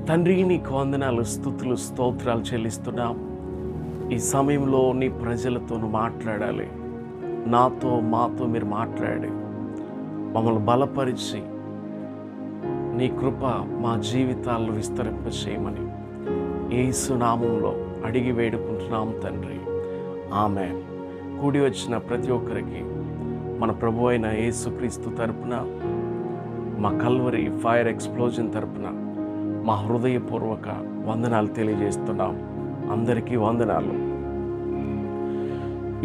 తండ్రి, నీకు వందనాలు, స్తుతులు, స్తోత్రాలు చెల్లిస్తున్నాం. ఈ సమయంలో నీ ప్రజలతో మాట్లాడాలి. నాతో మాతో మీరు మాట్లాడి మమ్మల్ని బలపరిచి నీ కృప మా జీవితాల్లో విస్తరింపచేయమని యేసు నామంలో అడిగి వేడుకుంటున్నాం తండ్రి. ఆమేన్. కూడి వచ్చిన ప్రతి ఒక్కరికి మన ప్రభు అయిన యేసుక్రీస్తు తరపున, మా కల్వరి ఫైర్ ఎక్స్ప్లోజన్ తరపున మా హృదయపూర్వక వందనాలు తెలియజేస్తున్నాం. అందరికీ వందనాలు.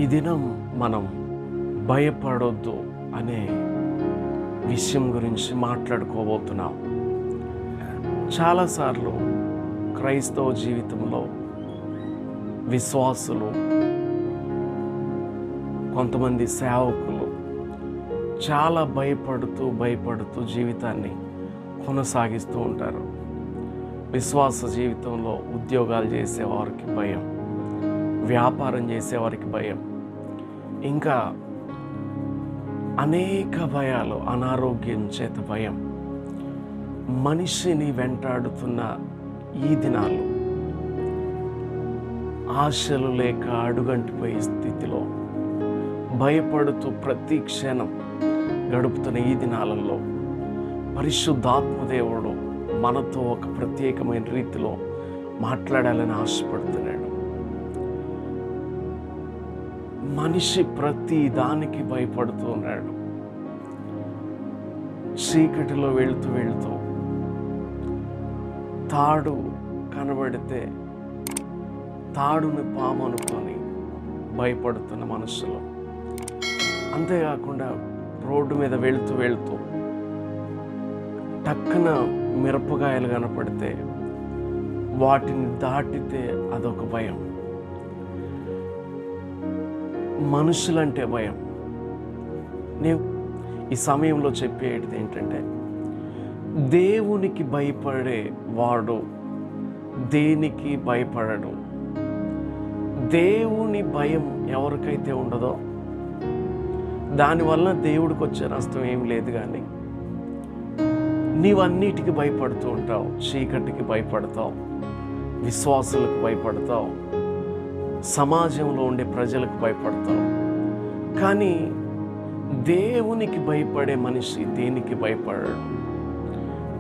ఈ దినం మనం భయపడొద్దు అనే విషయం గురించి మాట్లాడుకోబోతున్నాం. చాలాసార్లు క్రైస్తవ జీవితంలో విశ్వాసులు, కొంతమంది సేవకులు చాలా భయపడుతూ జీవితాన్ని కొనసాగిస్తూ ఉంటారు. విశ్వాస జీవితంలో ఉద్యోగాలు చేసేవారికి భయం, వ్యాపారం చేసేవారికి భయం, ఇంకా అనేక భయాలు, అనారోగ్యం చేత భయం మనిషిని వెంటాడుతున్న ఈ దినాలు, ఆశలు లేక అడుగంటిపోయే స్థితిలో భయపడుతూ ప్రతి క్షణం గడుపుతున్న ఈ దినాలలో పరిశుద్ధాత్మదేవుడు మనతో ఒక ప్రత్యేకమైన రీతిలో మాట్లాడాలని ఆశపడుతున్నాడు. మనిషి ప్రతి దానికి భయపడుతూ ఉన్నాడు. చీకటిలో వెళుతూ తాడు కనబడితే తాడుని పాము అనుకొని భయపడుతున్న మనుషులు, అంతేకాకుండా రోడ్డు మీద వెళుతూ టక్కున మిరపకాయలు కనపడితే వాటిని దాటితే అదొక భయం. మనుషులంటే భయం. నేను ఈ సమయంలో చెప్పేది ఏంటంటే, దేవునికి భయపడే వాడు దేనికి భయపడడు. దేవుని భయం ఎవరికైతే ఉండదో దానివల్ల దేవుడికి వచ్చే నష్టం ఏం లేదు. కానీ నీవన్నిటికి భయపడుతూ ఉంటావు. చీకటికి భయపడతావు, విశ్వాసులకు భయపడతావు, సమాజంలో ఉండే ప్రజలకు భయపడతావు. కానీ దేవునికి భయపడే మనిషి దేనికి భయపడడు.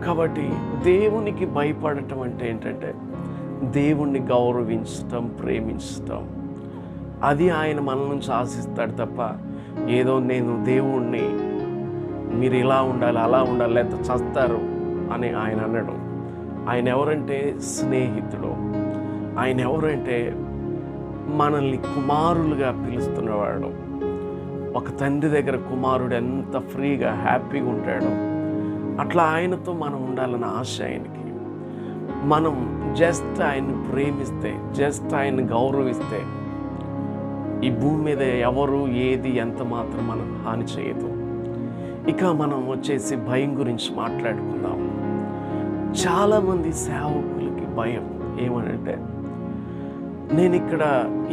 కాబట్టి దేవునికి భయపడటం అంటే ఏంటంటే దేవుణ్ణి గౌరవించటం, ప్రేమించటం. అది ఆయన మన నుంచి ఆశిస్తాడు తప్ప ఏదో నేను దేవుణ్ణి మీరు ఇలా ఉండాలి, అలా ఉండాలి, లేకపోతే చస్తారు అని ఆయన అనడం. ఆయన ఎవరంటే స్నేహితుడు. ఆయన ఎవరంటే మనల్ని కుమారులుగా పిలుస్తున్నవాడు. ఒక తండ్రి దగ్గర కుమారుడు ఎంత ఫ్రీగా హ్యాపీగా ఉంటాడో అట్లా ఆయనతో మనం ఉండాలన్న ఆశ ఆయనకి. మనం జస్ట్ ఆయన్ని ప్రేమిస్తే, జస్ట్ ఆయన్ని గౌరవిస్తే ఈ భూమి మీద ఎవరు ఏది ఎంత మాత్రం మనం హాని చేయదు. ఇక మనం వచ్చేసి భయం గురించి మాట్లాడుకుందాం. చాలామంది సేవకులకి భయం ఏమనంటే, నేను ఇక్కడ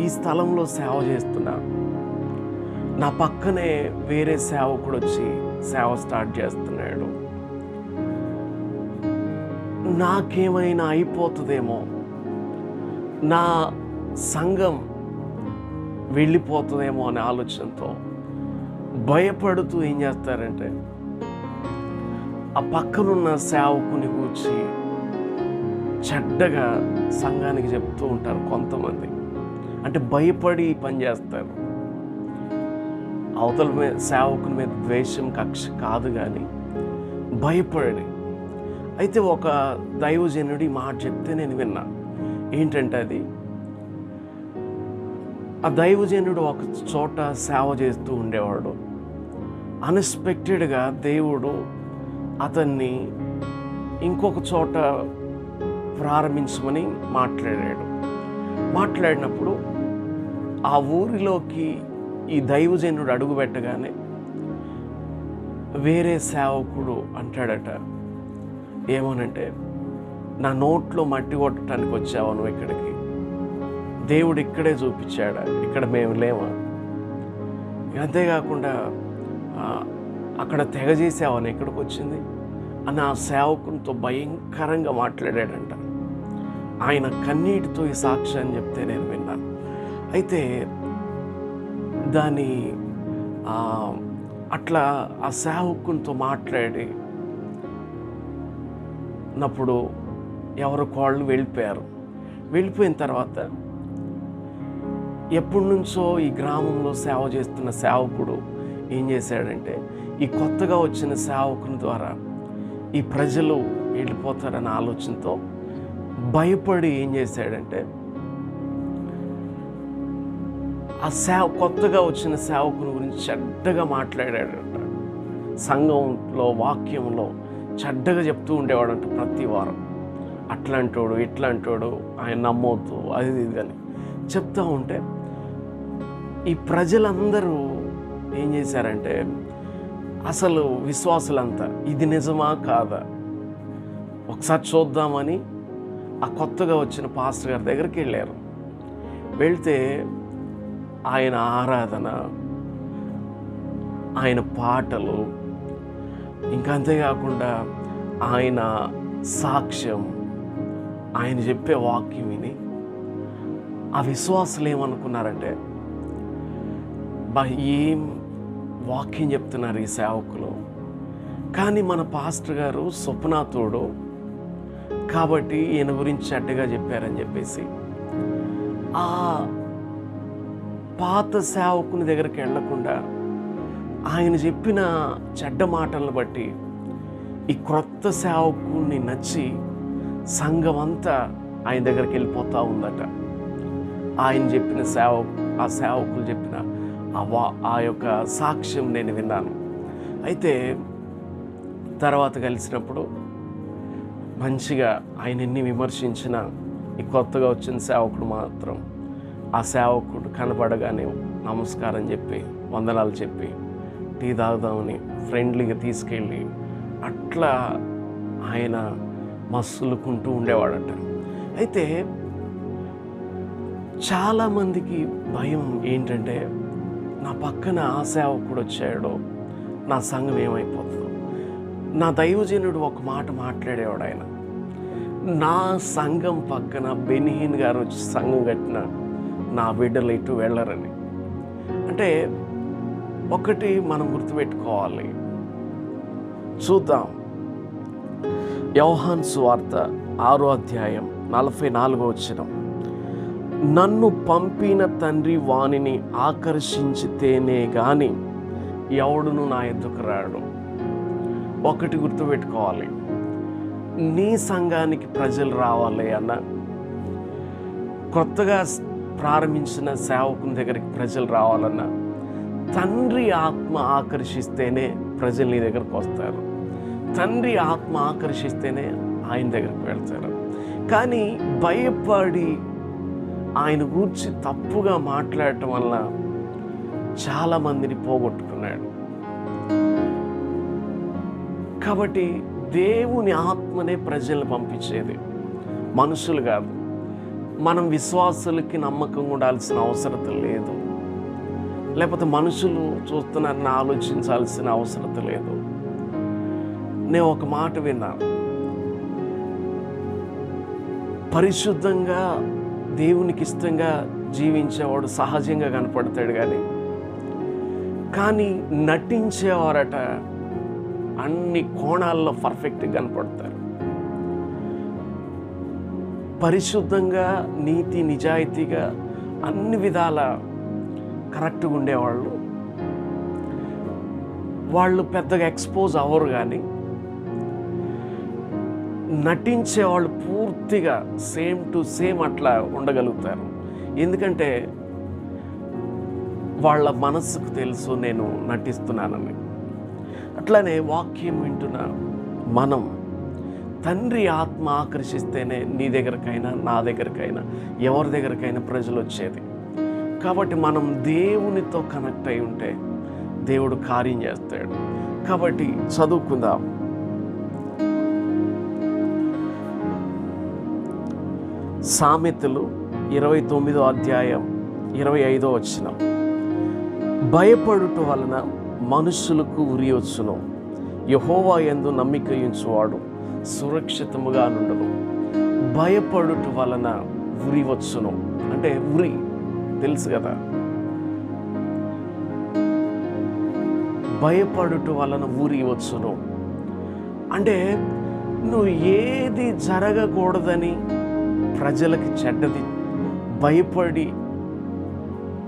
ఈ స్థలంలో సేవ చేస్తున్నా, నా పక్కనే వేరే సేవకుడు వచ్చి సేవ స్టార్ట్ చేస్తున్నాడు, నాకేమైనా అయిపోతుందేమో, నా సంఘం వెళ్ళిపోతుందేమో అనే ఆలోచనతో భయపడుతూ ఏం చేస్తారంటే ఆ పక్కనున్న సేవకుని కూర్చి చెడ్డగా సంఘానికి చెప్తూ ఉంటారు కొంతమంది. అంటే భయపడి పని చేస్తారు. అవతల మీద సేవకుని మీద ద్వేషం, కక్ష కాదు, కానీ భయపడి. అయితే ఒక దైవజనుడి మాట చెప్తే నేను విన్నా. ఏంటంటే అది, ఆ దైవజనుడు ఒక చోట సేవ చేస్తూ ఉండేవాడు. అన్ఎక్స్పెక్టెడ్గా దేవుడు అతన్ని ఇంకొక చోట ప్రారంభించమని మాట్లాడినప్పుడు ఆ ఊరిలోకి ఈ దైవజనుడు అడుగు పెట్టగానే వేరే సేవకుడు అంటాడట, ఏమోనంటే, నా నోట్లో మట్టి కొట్టడానికి వచ్చావా నువ్వు ఇక్కడికి? దేవుడు ఇక్కడే చూపించాడా? ఇక్కడ మేము లేవా? అంతేకాకుండా అక్కడ తెగ చేసావని ఇక్కడికి వచ్చింది అని ఆ సేవకునితో భయంకరంగా మాట్లాడాడంట. ఆయన కన్నీటితో ఈ సాక్ష్యాన్ని చెప్తే నేను విన్నాను. అయితే దాని అట్లా ఆ సేవకునితో మాట్లాడినప్పుడు ఎవరో కాళ్ళు వెళ్ళిపోయారు. వెళ్ళిపోయిన తర్వాత ఎప్పటి నుంచో ఈ గ్రామంలో సేవ చేస్తున్న సేవకుడు ఏం చేశాడంటే, ఈ కొత్తగా వచ్చిన సేవకుని ద్వారా ఈ ప్రజలు వెళ్ళిపోతారన్న ఆలోచనతో భయపడి ఏం చేశాడంటే, ఆ కొత్తగా వచ్చిన సేవకుని గురించి చెడ్డగా మాట్లాడాడంట. సంఘంలో వాక్యంలో చెడ్డగా చెప్తూ ఉండేవాడంట ప్రతి వారం. అట్లాంటోడు ఇట్లాంటోడు, ఆయన నమ్మొద్దు, అది ఇది అని చెప్తూ ఉంటే ఈ ప్రజలందరూ ఏం చేశారంటే, అసలు విశ్వాసులంతా ఇది నిజమా కాదా ఒకసారి చూద్దామని ఆ కొత్తగా వచ్చిన పాస్టర్ గారి దగ్గరికి వెళ్ళారు. వెళ్తే ఆయన ఆరాధన, ఆయన పాటలు, ఇంకా అంతేకాకుండా ఆయన సాక్ష్యం, ఆయన చెప్పే వాక్యం విని ఆ విశ్వాసులు ఏమనుకున్నారంటే, ఏం వాక్యం చెప్తున్నారు ఈ సేవకులు, కానీ మన పాస్టర్ గారు స్వప్నాతుడు కాబట్టి ఈయన గురించి చెడ్డగా చెప్పారని చెప్పేసి ఆ పాత సేవకుని దగ్గరికి వెళ్లకుండా ఆయన చెప్పిన చెడ్డ మాటలను బట్టి ఈ క్రొత్త సేవకుని నచ్చి సంఘం అంతా ఆయన దగ్గరికి వెళ్ళిపోతూ ఉందట. ఆయన చెప్పిన ఆ సేవకులు చెప్పిన ఆ యొక్క సాక్ష్యం నేను విన్నాను. అయితే తర్వాత కలిసినప్పుడు మంచిగా ఆయన ఎన్ని విమర్శించిన ఈ కొత్తగా వచ్చిన సేవకుడు మాత్రం ఆ సేవకుడు కనపడగానే నమస్కారం చెప్పి, వందనాలు చెప్పి, టీ తాగుదామని ఫ్రెండ్లీగా తీసుకెళ్ళి అట్లా ఆయన మస్సులుకుంటూ ఉండేవాడట. అయితే చాలామందికి భయం ఏంటంటే, నా పక్కన ఆ సేవకుడు వచ్చాడో నా సంఘం ఏమైపోతుందో. నా దైవజనుడు ఒక మాట మాట్లాడేవాడు, ఆయన నా సంఘం పక్కన బెనిహీన్ గారు వచ్చి సంఘం కట్టిన నా బిడ్డలు ఇటు వెళ్ళరని. అంటే ఒకటి మనం గుర్తుపెట్టుకోవాలి. చూద్దాం, యోహాను సువార్త 6వ అధ్యాయం 44వ వచనం, నన్ను పంపిన తండ్రి వానిని ఆకర్షించితేనే గాని ఎవడును నా ఎద్దుకు రాడు. ఒకటి గుర్తుపెట్టుకోవాలి, నీ సంఘానికి ప్రజలు రావాలి అన్న, కొత్తగా ప్రారంభించిన సేవకుని దగ్గరికి ప్రజలు రావాలన్నా తండ్రి ఆత్మ ఆకర్షిస్తేనే ప్రజలు నీ దగ్గరకు వస్తారు. తండ్రి ఆత్మ ఆకర్షిస్తేనే ఆయన దగ్గరికి వెళ్తారు. కానీ భయపడి ఆయన గురించి తప్పుగా మాట్లాడటం వల్ల చాలామందిని పోగొట్టుకున్నాడు. కాబట్టి దేవుని ఆత్మనే ప్రజలను పంపించేది, మనుషులు కాదు. మనం విశ్వాసులకి నమ్మకంగా ఉండాల్సిన అవసరం లేదు, లేకపోతే మనుషులు చూస్తున్నారని ఆలోచించాల్సిన అవసరం లేదు. నేను ఒక మాట విన్నాను, పరిశుద్ధంగా దేవునికి ఇష్టంగా జీవించేవాడు సహజంగా కనపడతాడు, కానీ నటించేవారట అన్ని కోణాల్లో పర్ఫెక్ట్గా కనపడతారు. పరిశుద్ధంగా నీతి నిజాయితీగా అన్ని విధాల కరెక్ట్గా ఉండేవాళ్ళు వాళ్ళు పెద్దగా ఎక్స్పోజ్ అవ్వరు, కానీ నటించేవాళ్ళు పూర్తిగా సేమ్ టు సేమ్ అట్లా ఉండగలుగుతారు. ఎందుకంటే వాళ్ళ మనస్సుకు తెలుసు నేను నటిస్తున్నానని. అట్లానే వాక్యం వింటున్న మనం తండ్రి ఆత్మ ఆకర్షిస్తేనే నీ దగ్గరకైనా నా దగ్గరకైనా ఎవరి దగ్గరకైనా ప్రజలు వచ్చేది. కాబట్టి మనం దేవునితో కనెక్ట్ అయి ఉంటే దేవుడు కార్యం చేస్తాడు. కాబట్టి చదువుకుందాం. సామెతలు 29వ అధ్యాయం 25వ వచనం, భయపడుట వలన మనుషులకు ఉరి వచ్చును, యెహోవా యందు నమ్మిక ఉంచువాడు సురక్షితముగా నుండును. భయపడుట వలన ఉరి వచ్చును. అంటే ఉరి తెలుసు కదా, భయపడుట వలన ఊరి వచ్చును అంటే నువ్వు ఏది జరగకూడదని ప్రజలకి చెడ్డది భయపడి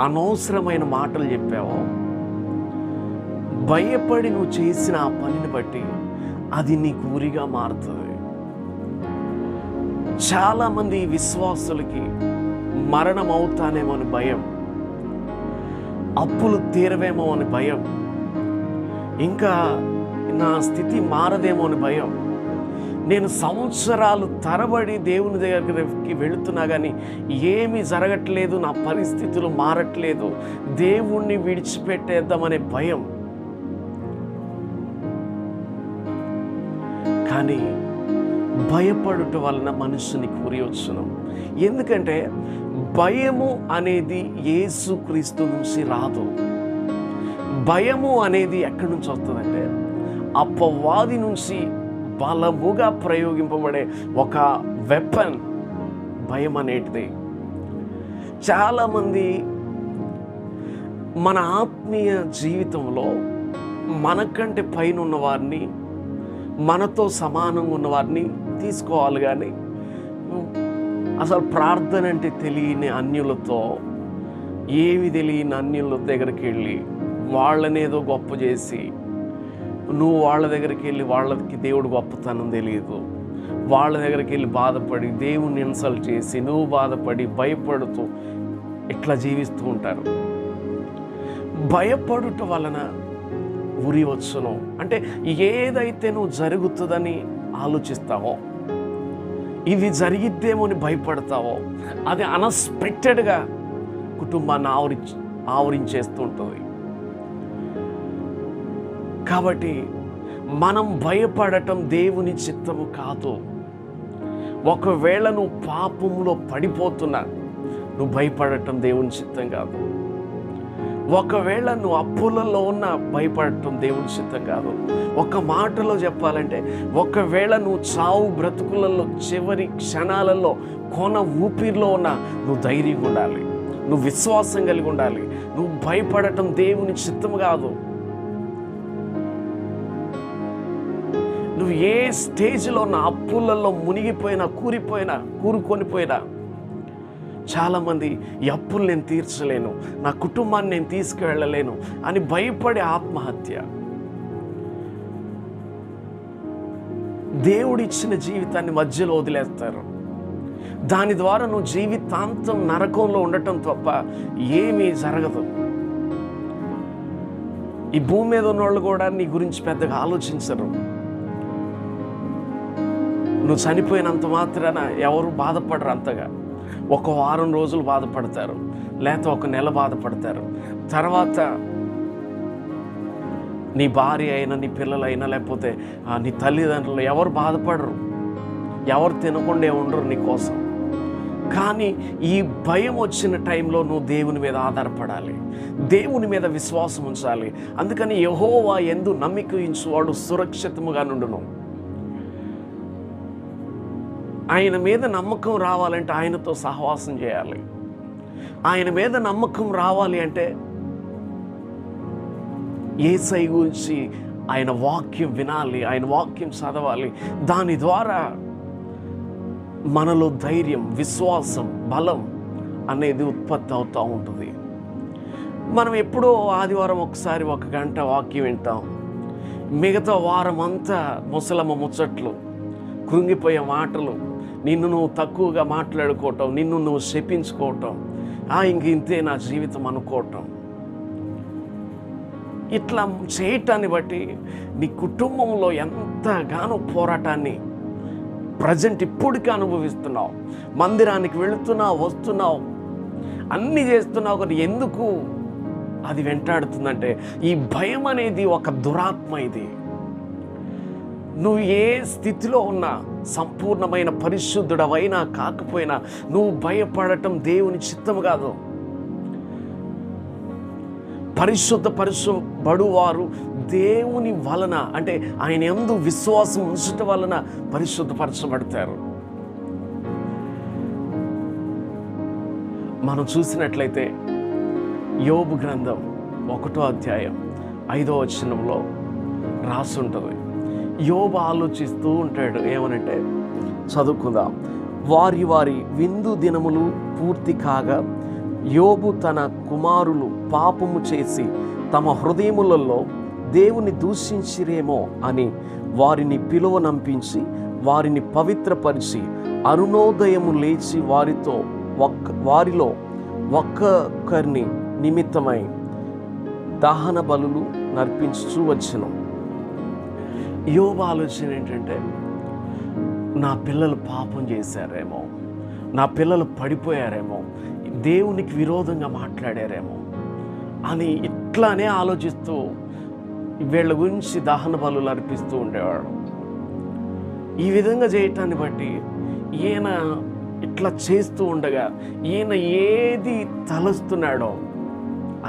అనవసరమైన మాటలు చెప్పావో, భయపడి నువ్వు చేసిన ఆ పనిని బట్టి అది నీకు ఊరిగా మారుతుంది. చాలామంది విశ్వాసులకి మరణం అవుతానేమో అని భయం, అప్పులు తీరవేమో అని భయం, ఇంకా నా స్థితి మారదేమో అని భయం. నేను సంవత్సరాలు తరబడి దేవుని దగ్గరికి వెళుతున్నా కానీ ఏమీ జరగట్లేదు, నా పరిస్థితులు మారట్లేదు, దేవుణ్ణి విడిచిపెట్టేద్దామనే భయం. కానీ భయపడుట వలన మనుషునికి ఉరి వచ్చును. ఎందుకంటే భయము అనేది యేసుక్రీస్తు నుంచి రాదు. భయము అనేది ఎక్కడి నుంచి వస్తుందంటే అపవాది నుంచి బలముగా ప్రయోగింపబడే ఒక వెపన్ భయం అనేటిది. చాలామంది మన ఆత్మీయ జీవితంలో మనకంటే పైన ఉన్నవారిని, మనతో సమానంగా ఉన్నవారిని తీసుకోవాలి, కానీ అసలు ప్రార్థన అంటే తెలియని అన్యులతో, ఏమి తెలియని అన్యుల దగ్గరికి వెళ్ళి వాళ్ళనేదో గొప్ప చేసి, నువ్వు వాళ్ళ దగ్గరికి వెళ్ళి వాళ్ళకి దేవుడు గొప్పతనం తెలియదు, వాళ్ళ దగ్గరికి వెళ్ళి బాధపడి దేవుణ్ణి ఇన్సల్ట్ చేసి నువ్వు బాధపడి భయపడుతూ ఇట్లా జీవిస్తూ ఉంటారు. భయపడుట వలన ఉరి వచ్చును అంటే ఏదైతే నువ్వు జరుగుతుందని ఆలోచిస్తావో, ఇది జరిగిద్దేమో అని భయపడతావో, అది అన్ఎక్స్పెక్టెడ్గా కుటుంబాన్ని ఆవరించేస్తూ ఉంటుంది. కాబట్టి మనం భయపడటం దేవుని చిత్తము కాదు. ఒకవేళ నువ్వు పాపంలో పడిపోతున్నా నువ్వు భయపడటం దేవుని చిత్తం కాదు. ఒకవేళ నువ్వు అప్పులలో ఉన్న భయపడటం దేవుని చిత్తం కాదు. ఒక మాటలో చెప్పాలంటే, ఒకవేళ నువ్వు చావు బ్రతుకులలో చివరి క్షణాలలో కొన ఊపిరిలో ఉన్న నువ్వు ధైర్యంగా ఉండాలి, నువ్వు విశ్వాసం కలిగి ఉండాలి. నువ్వు భయపడటం దేవుని చిత్తం కాదు. నువ్వు ఏ స్టేజ్లో ఉన్న అప్పులలో మునిగిపోయినా, కూరుకొనిపోయినా, చాలామంది ఈ అప్పులు నేను తీర్చలేను, నా కుటుంబాన్ని నేను తీసుకువెళ్ళలేను అని భయపడే ఆత్మహత్య. దేవుడిచ్చిన జీవితాన్ని మధ్యలో వదిలేస్తారు. దాని ద్వారా నువ్వు జీవితాంతం నరకంలో ఉండటం తప్ప ఏమీ జరగదు. ఈ భూమి మీద ఉన్నవాళ్ళు కూడా నీ గురించి పెద్దగా ఆలోచించరు. నువ్వు చనిపోయినంత మాత్రాన ఎవరు బాధపడరు అంతగా. ఒక వారం రోజులు బాధపడతారు, లేకపోతే ఒక నెల బాధపడతారు. తర్వాత నీ భార్య అయినా, నీ పిల్లలైనా, లేకపోతే నీ తల్లిదండ్రులు ఎవరు బాధపడరు, ఎవరు తినకుండా ఉండరు నీ కోసం. కానీ ఈ భయం వచ్చిన టైంలో నువ్వు దేవుని మీద ఆధారపడాలి, దేవుని మీద విశ్వాసం ఉంచాలి. అందుకని యెహోవా యందు నమ్మిక ఉంచువాడు సురక్షితముగా నుండును. ఆయన మీద నమ్మకం రావాలంటే ఆయనతో సహవాసం చేయాలి. ఆయన మీద నమ్మకం రావాలి అంటే యేసయ్య గురించి ఆయన వాక్యం వినాలి, ఆయన వాక్యం చదవాలి. దాని ద్వారా మనలో ధైర్యం, విశ్వాసం, బలం అనేది ఉత్పత్తి అవుతూ ఉంటుంది. మనం ఎప్పుడో ఆదివారం ఒకసారి 1 గంట వాక్యం వింటాం, మిగతా వారం అంతా ముసలమ్మ ముచ్చట్లు, కృంగిపోయే మాటలు, నిన్ను నువ్వు తక్కువగా మాట్లాడుకోవటం, నిన్ను నువ్వు శపించుకోవటం, ఇంక ఇంతే నా జీవితం అనుకోవటం. ఇట్లా చేయటాన్ని బట్టి నీ కుటుంబంలో ఎంతగానో పోరాటాన్ని ప్రజెంట్ ఇప్పటికీ అనుభవిస్తున్నావు. మందిరానికి వెళుతున్నావు, వస్తున్నావు, అన్నీ చేస్తున్నావు, కానీ ఎందుకు అది వెంటాడుతుందంటే ఈ భయం అనేది ఒక దురాత్మ. ఇది నువ్వు ఏ స్థితిలో ఉన్నా, సంపూర్ణమైన పరిశుద్ధుడవైనా కాకపోయినా, నువ్వు భయపడటం దేవుని చిత్తం కాదు. పరిశుద్ధపరచబడువారు దేవుని వలన, అంటే ఆయన యందు విశ్వాసం ఉంచటం వలన పరిశుద్ధపరచబడతారు. మనం చూసినట్లయితే యోబు గ్రంథం 1వ అధ్యాయం 5వ వచనంలో రాసి ఉంటుంది. యోబు ఆలోచిస్తూ ఉంటాడు, ఏమనంటే చదువుకుందాం. వారి వారి విందు దినములు పూర్తి కాగా యోబు తన కుమారులు పాపము చేసి తమ హృదయములలో దేవుని దూషించిరేమో అని వారిని పిలువనంపించి వారిని పవిత్రపరిచి అరుణోదయము లేచి వారిలో ఒక్కొక్కరిని నిమిత్తమై దహన బలులు నర్పించుచూ వచ్చెను. యోబు ఆలోచన ఏంటంటే, నా పిల్లలు పాపం చేశారేమో, నా పిల్లలు పడిపోయారేమో, దేవునికి విరోధంగా మాట్లాడారేమో అని ఇట్లానే ఆలోచిస్తూ వీళ్ళ గురించి దహన బలులు అర్పిస్తూ ఉండేవాడు. ఈ విధంగా చేయటాన్ని బట్టి ఈయన ఇట్లా చేస్తూ ఉండగా ఈయన ఏది తలుస్తున్నాడో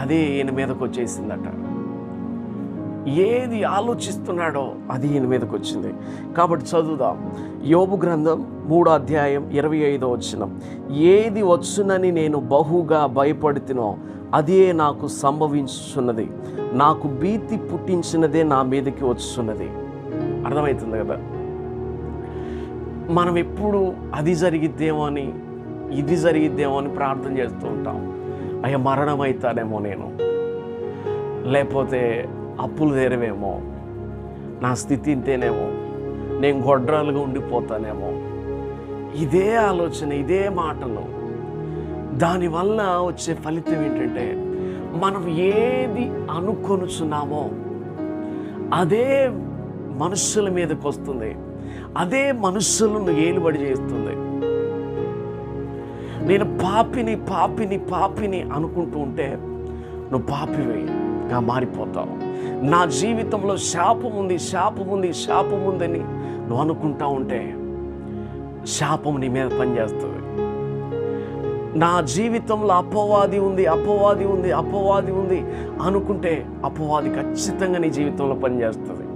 అదే ఈయన మీదకి వచ్చేసిందట. ఏది ఆలోచిస్తున్నాడో అది ఈయన మీదకి వచ్చింది. కాబట్టి చదువుదాం. యోబు గ్రంథం 3వ అధ్యాయం 25వ వచనం. ఏది వచ్చునని నేను బహుగా భయపడుతునో అదే నాకు సంభవించుచున్నది, నాకు భీతి పుట్టించినదే నా మీదకి వచ్చున్నది. అర్థమవుతుంది కదా? మనం ఎప్పుడు అది జరిగిద్దేమో అని, ఇది జరిగిద్దేమో అని ప్రార్థన చేస్తూ ఉంటాం. అయ్యా మరణం అవుతానేమో నేను, లేకపోతే అప్పులు తీరవేమో, నా స్థితి ఇంతేనేమో, నేను గొడ్రాలుగా ఉండిపోతానేమో. ఇదే ఆలోచన, ఇదే మాటలు. దానివల్ల వచ్చే ఫలితం ఏంటంటే, మనం ఏది అనుకొనుచున్నామో అదే మనుషుల మీదకి వస్తుంది, అదే మనుషులను ఏలుబడి చేస్తుంది. నేను పాపిని పాపిని పాపిని అనుకుంటూ ఉంటే నువ్వు పాపిగా మారిపోతావు. నా జీవితంలో శాపం ఉంది, శాపం ఉంది, శాపం ఉందని నువ్వు అనుకుంటా ఉంటే శాపం నీ మీద పనిచేస్తుంది. నా జీవితంలో అపవాది ఉంది, అపవాది ఉంది, అపవాది ఉంది అనుకుంటే అపవాది ఖచ్చితంగా నీ జీవితంలో పనిచేస్తుంది.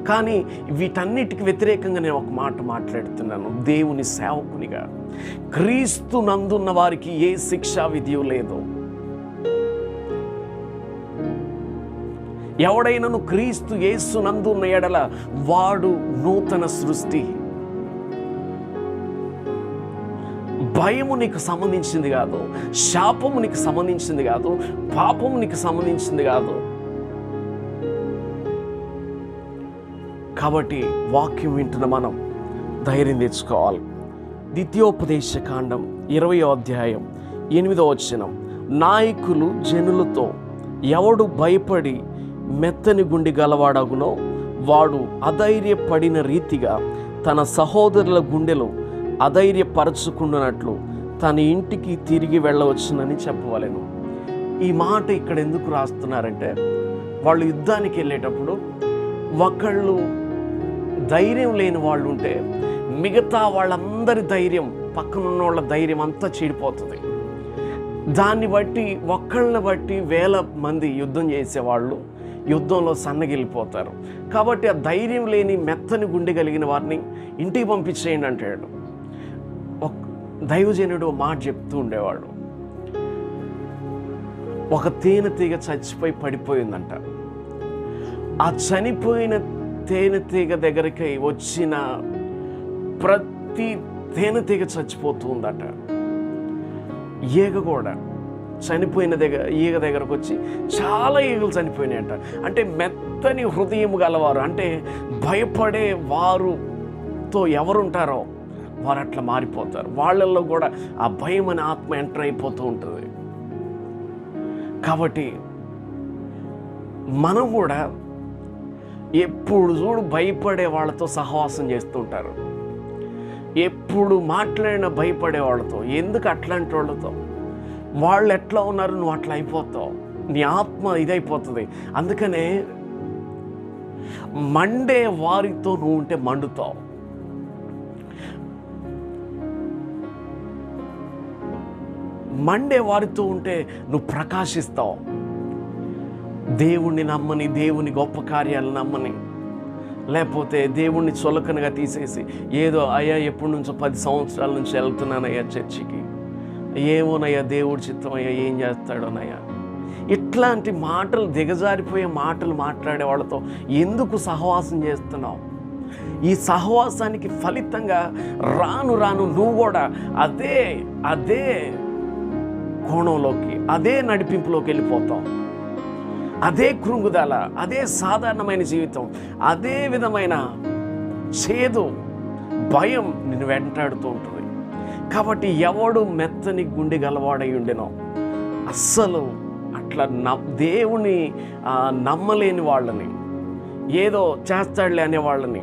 కానీ వీటన్నిటికి వ్యతిరేకంగా నేను ఒక మాట మాట్లాడుతున్నాను. దేవుని సేవకునిగా క్రీస్తు నందున్న వారికి ఏ శిక్షా విధి లేదు. ఎవడైనను క్రీస్తు యేసు నందున్న ఎడల వాడు నూతన సృష్టి. భయము నీకు సంబంధించింది కాదు, శాపము నీకు సంబంధించింది కాదు, పాపము నీకు సంబంధించింది కాదు. కాబట్టి వాక్యం వింటున్న మనం ధైర్యం తెచ్చుకోవాలి. ద్వితీయోపదేశ కాండం 20వ అధ్యాయం 8వ వచనం. నాయకులు జనులతో ఎవడు భయపడి మెత్తని గుండె గలవాడగునో వాడు అధైర్యపడిన రీతిగా తన సహోదరుల గుండెలు అధైర్యపరచుకున్నట్లు తన ఇంటికి తిరిగి వెళ్ళవచ్చునని చెప్పవలెను. ఈ మాట ఇక్కడ ఎందుకు రాస్తున్నారంటే, వాళ్ళు యుద్ధానికి వెళ్ళేటప్పుడు ఒకళ్ళు ధైర్యం లేని వాళ్ళు ఉంటే మిగతా వాళ్ళందరి ధైర్యం, పక్కనున్న వాళ్ళ ధైర్యం అంతా చెడిపోతుంది. దాన్ని బట్టి ఒక్కళ్ళని బట్టి వేల మంది యుద్ధం చేసేవాళ్ళు యుద్ధంలో సన్నగిల్లిపోతారు. కాబట్టి ఆ ధైర్యం లేని మెత్తని గుండె కలిగిన వారిని ఇంటికి పంపించేయండి అంటాడు. దైవజనుడు మాట చెప్తూ ఉండేవాడు. ఒక తేనెటీగ చచ్చిపోయి పడిపోయిందంట. ఆ చనిపోయిన తేనెటీగ దగ్గరికి వచ్చిన ప్రతి తేనెటీగ చచ్చిపోతూ ఉందట. ఈగ కూడా చనిపోయిన ఈగ దగ్గరకు వచ్చి చాలా ఈగలు చనిపోయినాయంట. అంటే మెత్తని హృదయం గలవారు, అంటే భయపడే వారుతో ఎవరుంటారో వారు అట్లా మారిపోతారు. వాళ్ళల్లో కూడా ఆ భయం అనే ఆత్మ ఎంటర్ అయిపోతూ ఉంటుంది. కాబట్టి మనం కూడా ఎప్పుడు చూడు భయపడే వాళ్ళతో సహవాసం చేస్తూ ఉంటారు. ఎప్పుడు మాట్లాడిన భయపడే వాళ్ళతో. ఎందుకు అట్లాంటి వాళ్ళతో? వాళ్ళు ఎట్లా ఉన్నారు, నువ్వు అట్లా అయిపోతావు, నీ ఆత్మ ఇదైపోతుంది. అందుకనే మండే వారితో నువ్వు ఉంటే మండుతావు. మండే వారితో ఉంటే నువ్వు ప్రకాశిస్తావు. దేవుణ్ణి నమ్మని, దేవుని గొప్ప కార్యాలు నమ్మని, లేకపోతే దేవుణ్ణి చులకనగా తీసేసి ఏదో అయ్యా ఎప్పటి నుంచో 10 సంవత్సరాల నుంచి వెళ్తున్నానయ్యా చర్చికి, ఏమోనయ్యా దేవుడి చిత్తం అయ్యా ఏం చేస్తాడోనయ్యా, ఇట్లాంటి మాటలు, దిగజారిపోయే మాటలు మాట్లాడే వాళ్ళతో ఎందుకు సహవాసం చేస్తున్నావు? ఈ సహవాసానికి ఫలితంగా రాను రాను నువ్వు కూడా అదే కోణంలోకి, అదే నడిపింపులోకి వెళ్ళిపోతావు. అదే కృంగుదల, అదే సాధారణమైన జీవితం, అదే విధమైన చేదు, భయం నిన్ను వెంటాడుతూ ఉంటుంది. కాబట్టి ఎవడు మెత్తని గుండె గలవాడై ఉండెనో, అస్సలు అట్లా దేవుని నమ్మలేని వాళ్ళని, ఏదో చేస్తాడులే అనే వాళ్ళని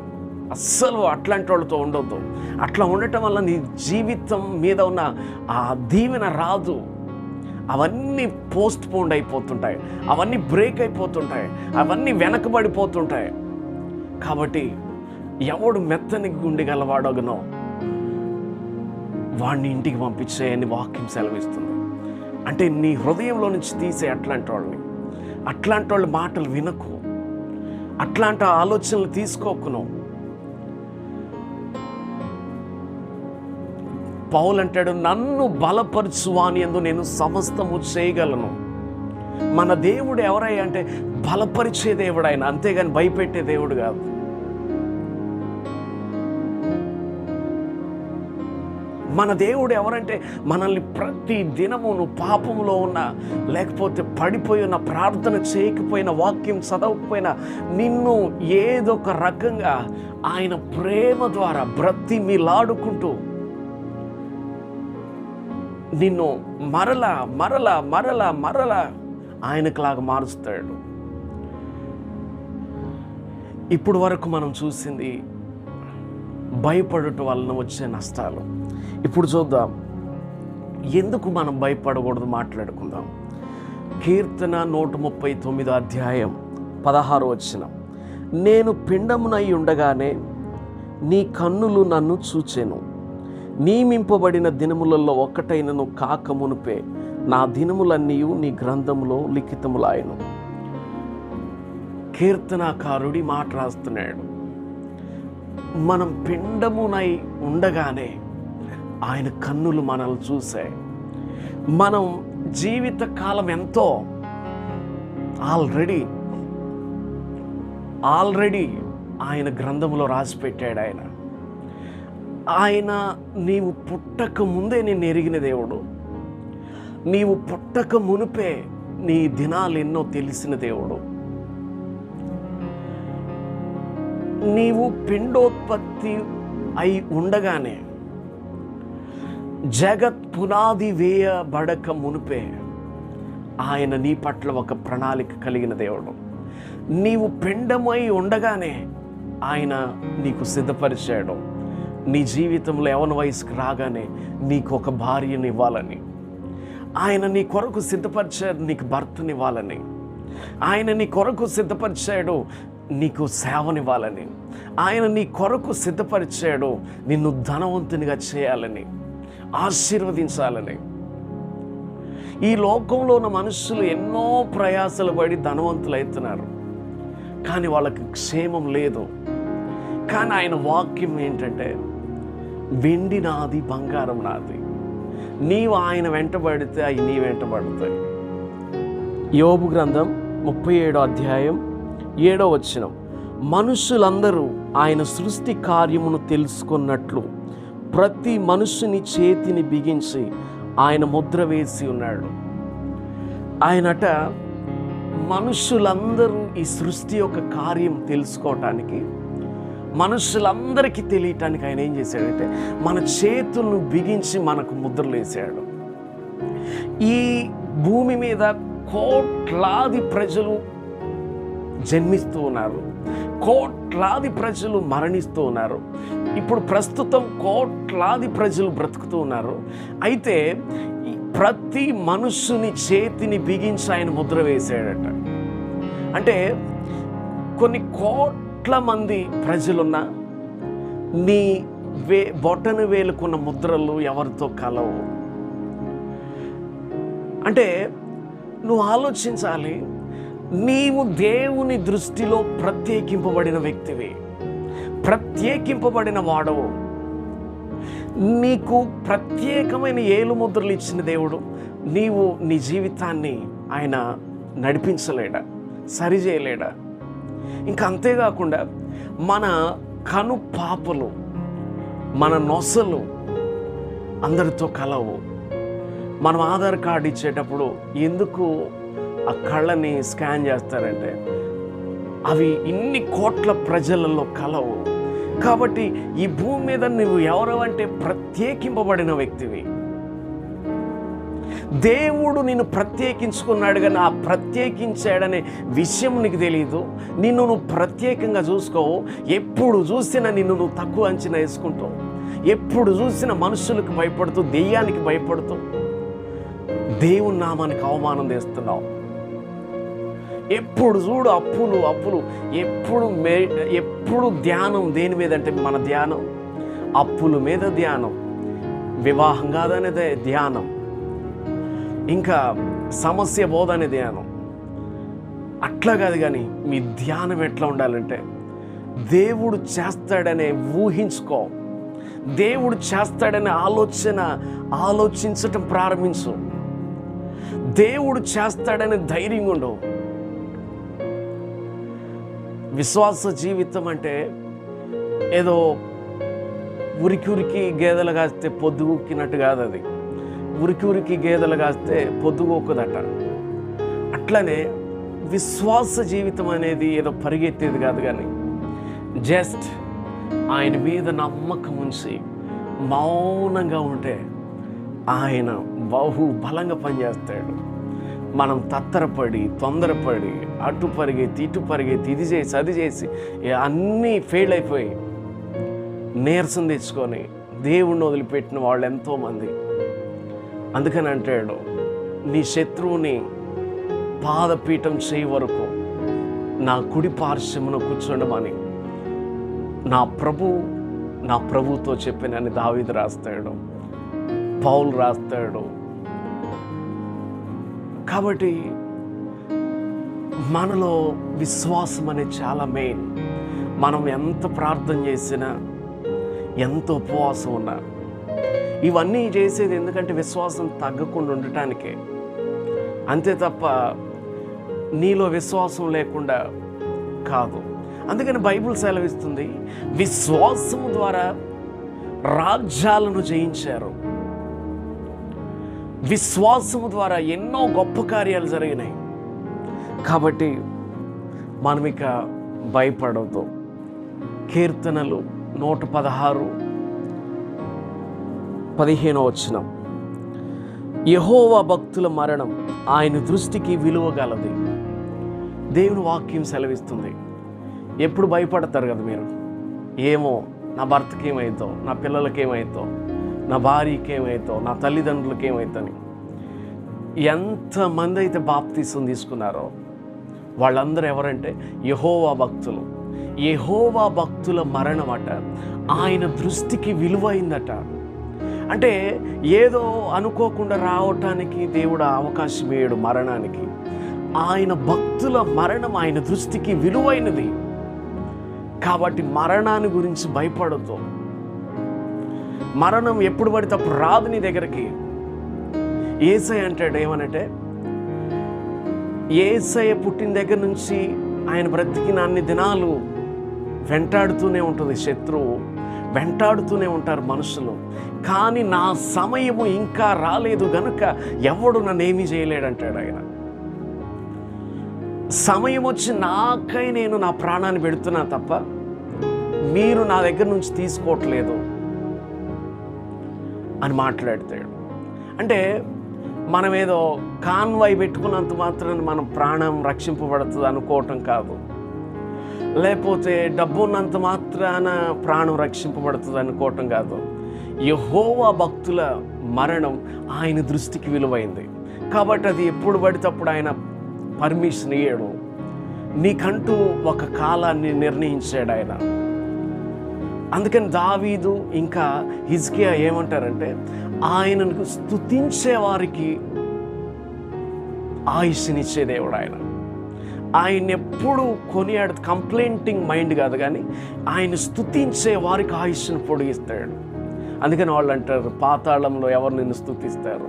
అస్సలు అట్లాంటి వాళ్ళతో ఉండొద్దు. అట్లా ఉండటం వల్ల నీ జీవితం మీద ఉన్న ఆ దీవెన రాదు. అవన్నీ పోస్ట్ పోన్డ్ అయిపోతుంటాయి, అవన్నీ బ్రేక్ అయిపోతుంటాయి, అవన్నీ వెనకబడిపోతుంటాయి. కాబట్టి ఎవడు మెత్తని గుండె గలవాడగనో వాడిని ఇంటికి పంపించేయని వాక్యం సెలవిస్తుంది. అంటే నీ హృదయంలో నుంచి తీసే అట్లాంటి వాళ్ళ మాటలు వినకు, అట్లాంటి ఆలోచనలు తీసుకోకును. పౌలు అంటాడు, నన్ను బలపరచువాని యందు నేను సమస్తము చేయగలను. మన దేవుడు ఎవరయ్యా అంటే బలపరిచే దేవుడు ఆయన, అంతేగాని భయపెట్టే దేవుడు కాదు. మన దేవుడు ఎవరంటే మనల్ని ప్రతి దినము నువ్వు పాపంలో ఉన్నా, లేకపోతే పడిపోయి ఉన్న, ప్రార్థన చేయకపోయినా, వాక్యం చదవకపోయినా, నిన్ను ఏదొక రకంగా ఆయన ప్రేమ ద్వారా బ్రతిమిలాడుకుంటూ నిన్ను మరలా ఆయనకులాగా మారుస్తాడు. ఇప్పుడు వరకు మనం చూసింది భయపడటం వలన వచ్చే నష్టాలు. ఇప్పుడు చూద్దాం ఎందుకు మనం భయపడకూడదు, మాట్లాడుకుందాం. కీర్తన 139 అధ్యాయం 16 వచనం, నేను పిండమునై ఉండగానే నీ కన్నులు నన్ను చూచెను, నియమింపబడిన దినములలో ఒక్కటైనను కాకమునుపే నా దినములన్నీ నీ గ్రంథములో లిఖితములాయను. కీర్తనాకారుడి మాట రాస్తున్నాడు. మనం పిండమునై ఉండగానే ఆయన కన్నులు మనల్ని చూశాయి. మనం జీవిత కాలం ఎంతో ఆల్రెడీ ఆయన గ్రంథములో రాసిపెట్టాడు. ఆయన నీవు పుట్టక ముందే నిన్ను ఎరిగిన దేవుడు, నీవు పుట్టక మునుపే నీ దినాలు ఎన్నో తెలిసిన దేవుడు. నీవు పిండోత్పత్తి అయి ఉండగానే, జగత్ పునాది వేయబడక మునుపే ఆయన నీ పట్ల ఒక ప్రణాళిక కలిగిన దేవుడు. నీవు పిండమై ఉండగానే ఆయన నీకు సిద్ధపరిచాడు. నీ జీవితంలో యవ్వన వయసుకు రాగానే నీకు ఒక భార్యని ఇవ్వాలని, ఆయన నీ కొరకు సిద్ధపరిచాడు నీకు భర్తనివ్వాలని, ఆయన నీ కొరకు సిద్ధపరిచాడు నీకు సేవనివ్వాలని, ఆయన నీ కొరకు సిద్ధపరిచాడు నిన్ను ధనవంతునిగా చేయాలని, ఆశీర్వదించాలని. ఈ లోకంలో ఉన్న మనుషులు ఎన్నో ప్రయాసలు పడి ధనవంతులు అవుతున్నారు, కానీ వాళ్ళకి క్షేమం లేదు. కానీ ఆయన వాక్యం ఏంటంటే, వెండి నాది, బంగారం నాది, నీవు ఆయన వెంటబడితే అవి నీ వెంటబడతాయి. యోబు గ్రంథం 37 అధ్యాయం 7 వచనం, మనుషులందరూ ఆయన సృష్టి కార్యమును తెలుసుకున్నట్లు ప్రతి మనుషుని చేతిని బిగించి ఆయన ముద్ర వేసి ఉన్నాడు. ఆయనట మనుషులందరూ ఈ సృష్టి యొక్క కార్యం తెలుసుకోవటానికి, మనుషులందరికీ తెలియటానికి ఆయన ఏం చేశాడంటే మన చేతులను బిగించి మనకు ముద్రలు వేశాడు. ఈ భూమి మీద కోట్లాది ప్రజలు జన్మిస్తూ ఉన్నారు, కోట్లాది ప్రజలు మరణిస్తూ ఉన్నారు. ఇప్పుడు ప్రస్తుతం కోట్లాది ప్రజలు బ్రతుకుతూ ఉన్నారు. అయితే ప్రతి మనుషుని చేతిని బిగించి ఆయన ముద్ర వేశాడట. అంటే కొన్ని కోట్ల మంది ప్రజలున్నా నీ బొటన వేలుకున్న ముద్రలు ఎవరితో కలవు. అంటే నువ్వు ఆలోచించాలి, నీవు దేవుని దృష్టిలో ప్రత్యేకింపబడిన వ్యక్తివి, ప్రత్యేకింపబడిన వాడవు. నీకు ప్రత్యేకమైన ఏలుముద్రలు ఇచ్చిన దేవుడు, నీవు నీ జీవితాన్ని ఆయన నడిపించలేడా, సరిచేయలేడా? ఇంకా అంతేకాకుండా మన కను పాపలు, మన నొసలు అందరితో కలవు. మనం ఆధార్ కార్డు ఇచ్చేటప్పుడు ఎందుకు ఆ కళ్ళని స్కాన్ చేస్తారంటే అవి ఇన్ని కోట్ల ప్రజలలో కలవు. కాబట్టి ఈ భూమి మీద నువ్వు ఎవరు అంటే ప్రత్యేకింపబడిన వ్యక్తివి. దేవుడు నిన్ను ప్రత్యేకించుకున్నాడు, కానీ ఆ ప్రత్యేకించాడనే విషయం నీకు తెలియదు. నిన్ను నువ్వు ప్రత్యేకంగా చూసుకోవు. ఎప్పుడు చూసినా నిన్ను నువ్వు తక్కువ అంచనా వేసుకుంటావు. ఎప్పుడు చూసినా మనుషులకు భయపడుతూ, దెయ్యానికి భయపడుతూ దేవుని నామానికి అవమానం తెస్తున్నావు. ఎప్పుడు చూడు అప్పులు అప్పులు. ఎప్పుడు ధ్యానం దేని మీద అంటే మన ధ్యానం అప్పుల మీద ధ్యానం, వివాహం కాదనేదే ధ్యానం, ఇంకా సమస్య బోధనే ధ్యానం. అట్లా కాదు. కానీ మీ ధ్యానం ఎట్లా ఉండాలంటే దేవుడు చేస్తాడనే ఊహించుకో. దేవుడు చేస్తాడనే ఆలోచించటం ప్రారంభించు. దేవుడు చేస్తాడనే ధైర్యం ఉండు. విశ్వాస జీవితం అంటే ఏదో ఉరికి గేదెలు కాస్తే పొద్దుగుకినట్టు కాదు. అది ఉరికి గేదెలు కాస్తే పొద్దుగోకదట. అట్లనే విశ్వాస జీవితం అనేది ఏదో పరిగెత్తేది కాదు, కానీ జస్ట్ ఆయన మీద నమ్మకం ఉంచి మౌనంగా ఉంటే ఆయన బహు బలంగా పనిచేస్తాడు. మనం తొందరపడి అటు పరిగెత్తి ఇటు పరిగెత్తి ఇది చేసి అది చేసి అన్నీ ఫెయిల్ అయిపోయి నీరసం తెచ్చుకొని దేవుణ్ణి వదిలిపెట్టిన వాళ్ళు ఎంతోమంది. అందుకని అంటాడు, నీ శత్రువుని పాదపీఠం చేయి వరకు నా కుడి పార్శ్వమున కూర్చోండమని నా ప్రభుతో చెప్పినని దావీదు రాస్తాడు, పౌలు రాస్తాడు. కాబట్టి మనలో విశ్వాసం అనేది చాలా మెయిన్. మనం ఎంత ప్రార్థన చేసినా, ఎంత ఉపవాసం ఉన్నా, ఇవన్నీ చేసేది ఎందుకంటే విశ్వాసం తగ్గకుండా ఉండటానికే. అంతే తప్ప నీలో విశ్వాసం లేకుండా కాదు. అందుకని బైబిల్ సెలవిస్తుంది, విశ్వాసము ద్వారా రాజ్యాలను జయించారు. విశ్వాసము ద్వారా ఎన్నో గొప్ప కార్యాలు జరిగినాయి. కాబట్టి మనం ఇక భయపడవద్దు. కీర్తనలు 116:15 యెహోవా భక్తుల మరణం ఆయన దృష్టికి విలువ గలది. దేవుని వాక్యం సెలవిస్తుంది. ఎప్పుడు భయపడతారు కదా మీరు, ఏమో నా భర్తకి ఏమవుతో, నా పిల్లలకి ఏమవుతో, నా భార్యకి ఏమవుతో, నా తల్లిదండ్రులకి ఏమవుతుంది. ఎంతమంది అయితే బాప్తీసం తీసుకున్నారో వాళ్ళందరూ ఎవరంటే యెహోవా భక్తులు. యెహోవా భక్తుల మరణం అట ఆయన దృష్టికి విలువైందట. అంటే ఏదో అనుకోకుండా రావటానికి దేవుడు అవకాశం ఇయ్యడు మరణానికి. ఆయన భక్తుల మరణం ఆయన దృష్టికి విలువైనది. కాబట్టి మరణాన్ని గురించి భయపడద్దు. మరణం ఎప్పుడు పడితే అప్పుడు రాదు నీ దగ్గరికి. యేసయ్య అంటాడు ఏమనంటే, యేసయ్య పుట్టిన దగ్గర నుంచి ఆయన బ్రతికిన అన్ని దినాలు వెంటాడుతూనే ఉంటుంది శత్రువు, వెంటాడుతూనే ఉంటారు మనుషులు. కానీ నా సమయము ఇంకా రాలేదు గనుక ఎవడు నన్నేమీ చేయలేడంటాడు ఆయన. సమయం వచ్చి నాకై నేను నా ప్రాణాన్ని పెడుతున్నా తప్ప మీరు నా దగ్గర నుంచి తీసుకోవట్లేదు అని మాట్లాడతాడు. అంటే మనం ఏదో కాన్వాయ్ పెట్టుకున్నంత మాత్రాన మనం ప్రాణం రక్షింపబడుతుంది అనుకోవటం కాదు, లేకపోతే డబ్బు ఉన్నంత మాత్రాన ప్రాణం రక్షింపబడుతుంది అనుకోవటం కాదు. యెహోవా భక్తుల మరణం ఆయన దృష్టికి విలువైంది. కాబట్టి అది ఎప్పుడు పడితే అప్పుడు ఆయన పర్మిషన్ ఇయ్యడు. నీకంటూ ఒక కాలాన్ని నిర్ణయించాడు ఆయన. అందుకని దావీదు ఇంకా హిజ్కియా ఏమంటారంటే, ఆయనను స్తుతించే వారికి ఆయుష్నిచ్చే దేవుడు ఆయన. ఆయన ఎప్పుడు కంప్లైంటింగ్ మైండ్ కాదు, కానీ ఆయన స్తుతించే వారికి ఆయుష్ను పొడిగిస్తాడు. అందుకని వాళ్ళు అంటారు, పాతాళంలో ఎవరు నిన్ను స్తుతిస్తారు,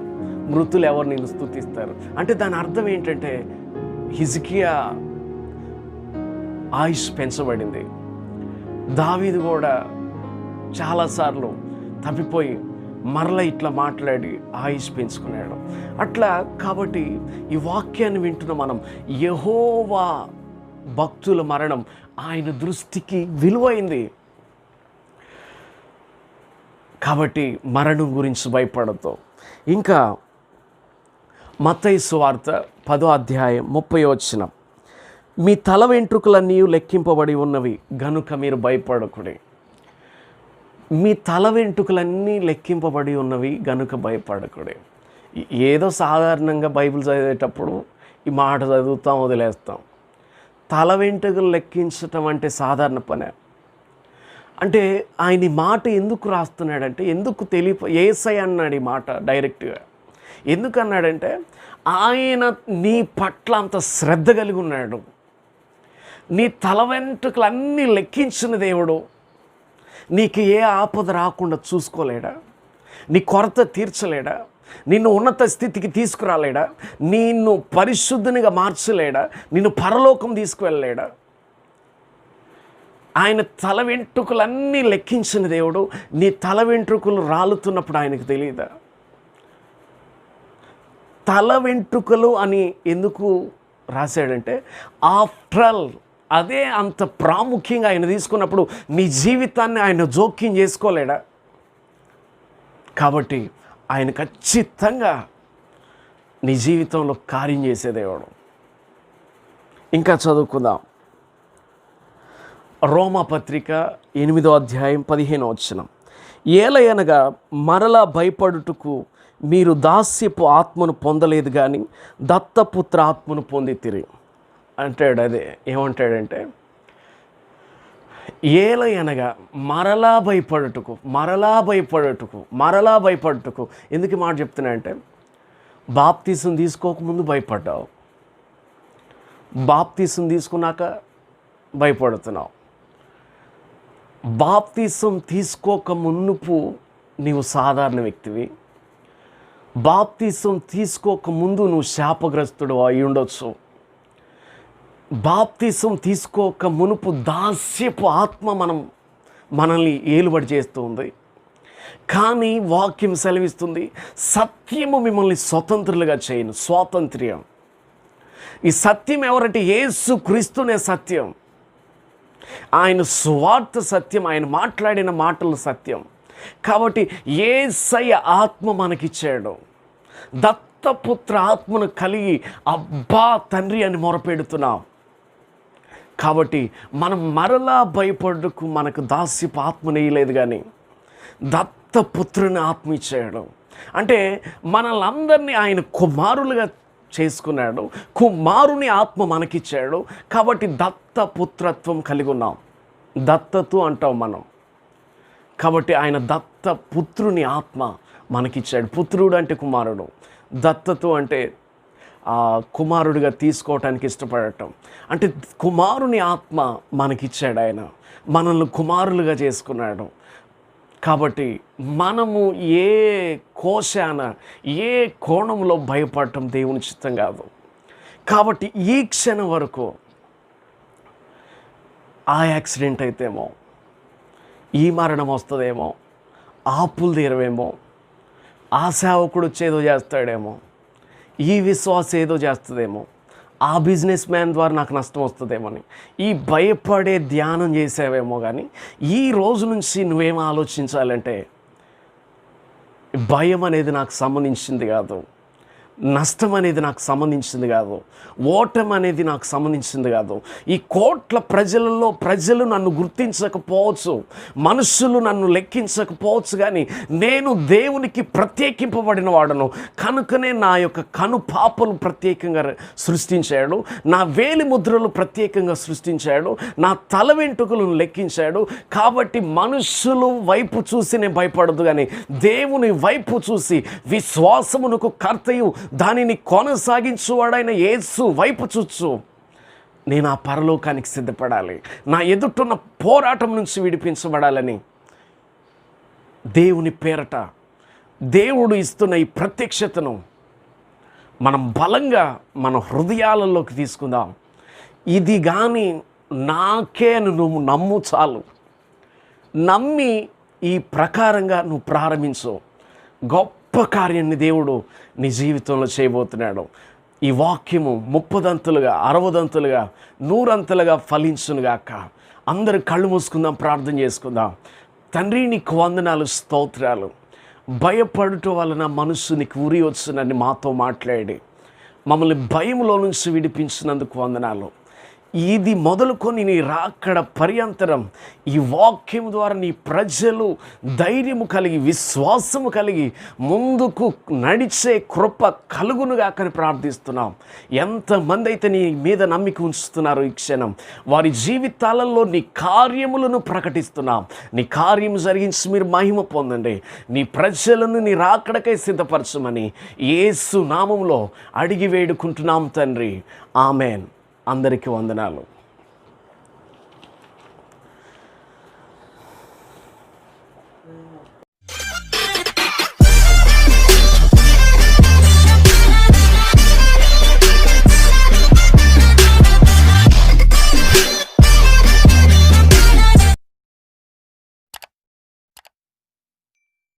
మృతులు ఎవరు నిన్ను స్తుతిస్తారు. అంటే దాని అర్థం ఏంటంటే హిజ్కియా ఆయుష్ పెంచబడింది. దావీదు కూడా చాలాసార్లు తప్పిపోయి మరలా ఇట్లా మాట్లాడి ఆయుష్ పెంచుకున్నాడు. అట్లా కాబట్టి ఈ వాక్యాన్ని వింటున్న మనం, యెహోవా భక్తుల మరణం ఆయన దృష్టికి విలువైంది. కాబట్టి మరణం గురించి భయపడద్దు. ఇంకా మత్తయి సువార్త 10వ అధ్యాయం 30వ వచనం, మీ తల వెంట్రుకలన్నీ లెక్కింపబడి ఉన్నవి గనుక మీరు భయపడకుడి. మీ తల వెంట్రుకలన్నీ లెక్కింపబడి ఉన్నవి గనుక భయపడకుడి. ఏదో సాధారణంగా బైబిల్ చదివేటప్పుడు ఈ మాట చదువుతాం, వదిలేస్తాం. తల వెంట్రుకలు లెక్కించటం అంటే సాధారణ పనే. అంటే ఆయన ఈ మాట ఎందుకు రాస్తున్నాడంటే, ఎందుకు యేసయ్య అన్నాడు ఈ మాట డైరెక్ట్గా. ఎందుకు అన్నాడంటే, ఆయన నీ పట్ల అంత శ్రద్ధ కలిగి ఉన్నాడు. నీ తల వెంట్రుకలన్నీ లెక్కించిన దేవుడు నీకు ఏ ఆపద రాకుండా చూసుకోలేడా? నీ కొరత తీర్చలేడా? నిన్ను ఉన్నత స్థితికి తీసుకురాలేడా? నిన్ను పరిశుద్ధునిగా మార్చలేడా? నిన్ను పరలోకం తీసుకువెళ్ళలేడా? ఆయన తల వెంట్రుకలన్నీ లెక్కించిన దేవుడు. నీ తల వెంట్రుకలు రాలుతున్నప్పుడు ఆయనకు తెలియదా? తల వెంట్రుకలు అని ఎందుకు రాశాడంటే, ఆఫ్టర్ ఆల్ అదే అంత ప్రాముఖ్యంగా ఆయన తీసుకున్నప్పుడు నీ జీవితాన్ని ఆయన జోక్యం చేసుకోలేడా? కాబట్టి ఆయన ఖచ్చితంగా నీ జీవితంలో కార్యం చేసేదేవాడు. ఇంకా చదువుకుందాం. రోమాపత్రిక 8వ అధ్యాయం 15వ వచనం, ఏలయనగా మరలా భయపడుటకు మీరు దాస్యపు ఆత్మను పొందలేదు కానీ దత్తపుత్ర ఆత్మను పొందితిరి అంటాడు. అదే ఏమంటాడంటే, ఏలయనగా మరలా భయపడుటకు ఎందుకు మాట చెప్తున్నా అంటే, బాప్తీసం తీసుకోకముందు భయపడ్డావు, బాప్తీసం తీసుకున్నాక భయపడుతున్నావు. బాప్తీసం తీసుకోక మునుపు నీవు సాధారణ వ్యక్తివి, బాప్తీసం తీసుకోక ముందు నువ్వు శాపగ్రస్తుడు అయి ఉండొచ్చు. బాప్తీసం తీసుకోక మునుపు దాస్యపు ఆత్మ మనల్ని ఏలుబడి చేస్తూ ఉంది. కానీ వాక్యం సెలవిస్తుంది, సత్యము మిమ్మల్ని స్వతంత్రులుగా చేయను. స్వాతంత్ర్యం. ఈ సత్యం ఎవరంటే యేసు క్రీస్తునే సత్యం. ఆయన సువార్త సత్యం, ఆయన మాట్లాడిన మాటలు సత్యం. కాబట్టి యేసయ్య ఆత్మ మనకిచ్చాడు. దత్తపుత్ర ఆత్మను కలిగి అబ్బా తండ్రి అని మొరపెడుతున్నాం. కాబట్టి మనం మరలా భయపడకు, మనకు దాస్యపు ఆత్మ నేయలేదు, కానీ దత్తపుత్రుని ఆత్మ ఇచ్చాడు. అంటే మనల్ని ఆయన కుమారులుగా చేసుకున్నాడు. కుమారుని ఆత్మ మనకిచ్చాడు. కాబట్టి దత్తపుత్రత్వం కలిగి ఉన్నాం. దత్తతు అంటాం మనం. కాబట్టి ఆయన దత్తపుత్రుని ఆత్మ మనకిచ్చాడు. పుత్రుడు అంటే కుమారుడు, దత్తతు అంటే కుమారుడిగా తీసుకోవటానికి ఇష్టపడటం. అంటే కుమారుని ఆత్మ మనకిచ్చాడు. ఆయన మనల్ని కుమారులుగా చేసుకున్నాడు. కాబట్టి మనము ఏ కోశాన ఏ కోణంలో భయపడటం దేవుని చిత్తం కాదు. కాబట్టి ఈ క్షణం వరకు ఆ యాక్సిడెంట్ అయితేమో, ఈ మరణం వస్తుందేమో, ఆపులు తీరవేమో, ఆ సేవకుడు వచ్చేదో చేస్తాడేమో, ఈ విశ్వాసం ఏదో చేస్తుందేమో, ఆ బిజినెస్ మ్యాన్ ద్వారా నాకు నష్టం వస్తుందేమోని ఈ భయపడే ధ్యానం చేసావేమో. కానీ ఈ రోజు నుంచి నువ్వేం ఆలోచించాలంటే, భయం అనేది నాకు సంబంధించింది కాదు, నష్టం అనేది నాకు సంబంధించింది కాదు, ఓటమి అనేది నాకు సంబంధించింది కాదు. ఈ కోట్ల ప్రజలలో ప్రజలు నన్ను గుర్తించకపోవచ్చు, మనుషులు నన్ను లెక్కించకపోవచ్చు, కానీ నేను దేవునికి ప్రత్యేకింపబడిన వాడను. కనుకనే నా యొక్క కనుపాపలు ప్రత్యేకంగా సృష్టించాడు, నా వేలి ముద్రలు ప్రత్యేకంగా సృష్టించాడు, నా తల వెంట్రుకలను లెక్కించాడు. కాబట్టి మనుషులు వైపు చూసి నేను భయపడదు, కానీ దేవుని వైపు చూసి విశ్వాసమునకు కర్తయు దానిని కొనసాగించువాడైన యేసు వైపు చూచు నేను ఆ పరలోకానికి సిద్ధపడాలి, నా ఎదుటున్న పోరాటం నుంచి విడిపించబడాలని దేవుని పేరట దేవుడు ఇస్తున్న ఈ ప్రత్యక్షతను మనం బలంగా మన హృదయాలలోకి తీసుకుందాం. ఇది కానీ నాకే నువ్వు నమ్ము చాలు. నమ్మి ఈ ప్రకారంగా నువ్వు ప్రారంభించు. గొప్ప కార్యాన్ని దేవుడు నీ జీవితంలో చేయబోతున్నాడు. ఈ వాక్యము 30 60 100 ఫలించునుగాక. అందరు కళ్ళు మూసుకుందాం, ప్రార్థన చేసుకుందాం. తండ్రి, నీకు వందనాలు, స్తోత్రాలు. భయపడటం వలన మనసు నీకు ఉరి వచ్చునని మాతో మాట్లాడి మమ్మల్ని భయంలో నుంచి విడిపించినందుకు వందనాలు. ఇది మొదలుకొని నీ రాకడ పర్యంతరం ఈ వాక్యం ద్వారా నీ ప్రజలు ధైర్యము కలిగి విశ్వాసము కలిగి ముందుకు నడిచే కృప కలుగునుగాకని ప్రార్థిస్తున్నాం. ఎంతమంది అయితే నీ మీద నమ్మిక ఉంచుతున్నారో ఈ క్షణం వారి జీవితాలలో నీ కార్యములను ప్రకటిస్తున్నాం. నీ కార్యము జరిగించి మీరు మహిమ పొందండి. నీ ప్రజలను నీ రాకడకై సిద్ధపరచమని యేసు నామములో అడిగి వేడుకుంటున్నాం తండ్రి. ఆమెన్. అందరికీ వందనాలు.